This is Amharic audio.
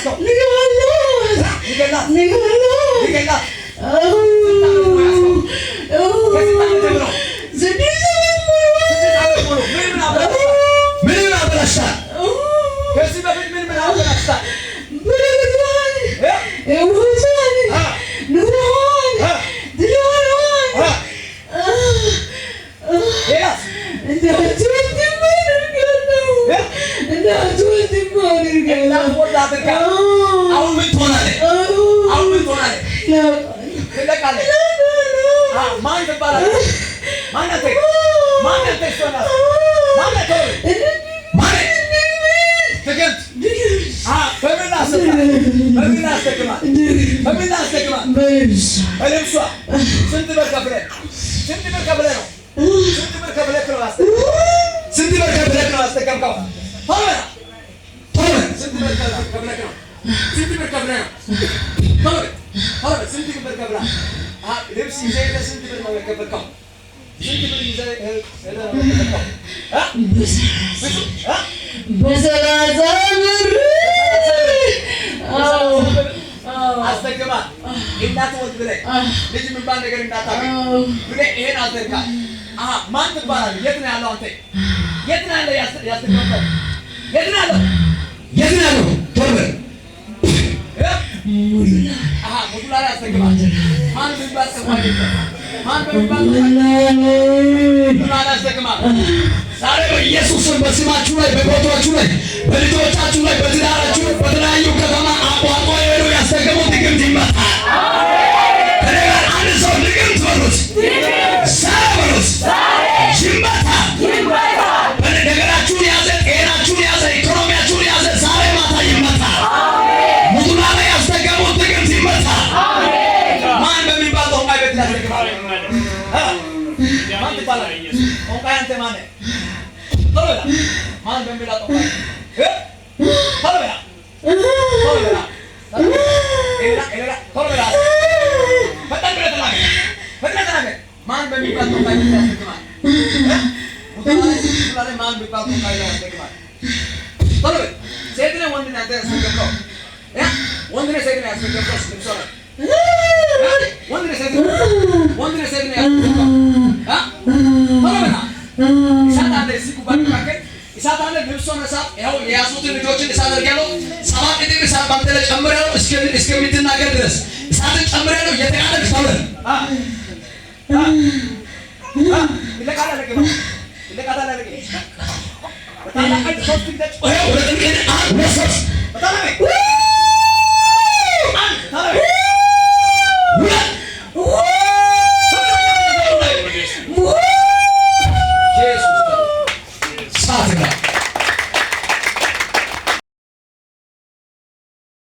ያስከው ይገላት ምን አበላሽታል? ከዚህ በፊት ምን አበላሽታል? አሁን ምን ትሆናለህ? ትለቃለህ። ማን ትባላለህ? ማን አንተ? ማን አንተ? ማን አንተ? ማን ትገምት? በምን አስደግማት? በልብሷ ስንት ብር ከፍለህ ነው? ስንት ብር ከፍለህ ነው አስደገምከው? ስንት ብር ከፍለህ ነው? ልብስ ይዘህ ሄደህ ስንት ብር ነው የከፈልከው? በሰላሳ ብር አስደግማት። እንዳትሞት ብለህ ልጅ የሚባል ነገር እንዳታገኝ ብለህ ይሄን አስደርጋል። ማን ትባላለህ? የት ነው ያለው? አንተ የት ነው ያለው? ያስደግመው የት ነው ያለው? ሙዱላ ላይ አስደግማት። ማን በሚባል ሰው አስደግማት። ዛሬ በኢየሱስም በስማችሁ ላይ በቦታችሁ ላይ በልጆቻችሁ ላይ በትዳራችሁ በተለያዩ ከተማ አቋቋ የሆኑ ያስደገሙት ድግምት ይመታል። ከኔ ጋር አንድ ሰው ድግምት በሉት፣ በሉት ይመታል። ነገራችሁን ያዘ፣ ጤናችሁን ያዘ፣ ኢኮኖሚያችሁን ያዘ፣ ዛሬ ማታ ይመታል። ሙዱላ ላይ ያስደገሙት ድግምት ይመታል። ማን በሚባል ጦንቃይ ቤት ያስደግማል? ማን ትባላለህ? ጦንቃይ አንተ ማን ነህ? ቶሎ በላ። ማን በሚባል ጦንቃይ ቶሎ በላ። ፈጠን ብለህ ተናገር። ማን በሚባል ጦንቃይ ቤት ያስደግማል? ሙዱላ ላይ ማን በሚባል ጦንቃይ ላይ ያስደግማል? ቶሎ በል። ሴት ነህ ወንድ ነህ አንተ ያስደገምከው? ወንድ ነህ ሴት ነህ ያስደገምከው? ወንድ ነህ ሴት ነህ ያስደገምከው? ቶሎ በል። እሳት አለ እዚህ ጉባኤ መካከል እሳት አለ። ልብሶን እሳት ያው የያዙትን ልጆችን እሳት አድርጌያለሁ። 7 እጥፍ እሳት ባንተ ላይ ጨምሬያለሁ እስከምትናገር ድረስ እሳትን ጨምሬያለሁ። እየተቃጠልክ ተውለህ ይለቃል። በጣም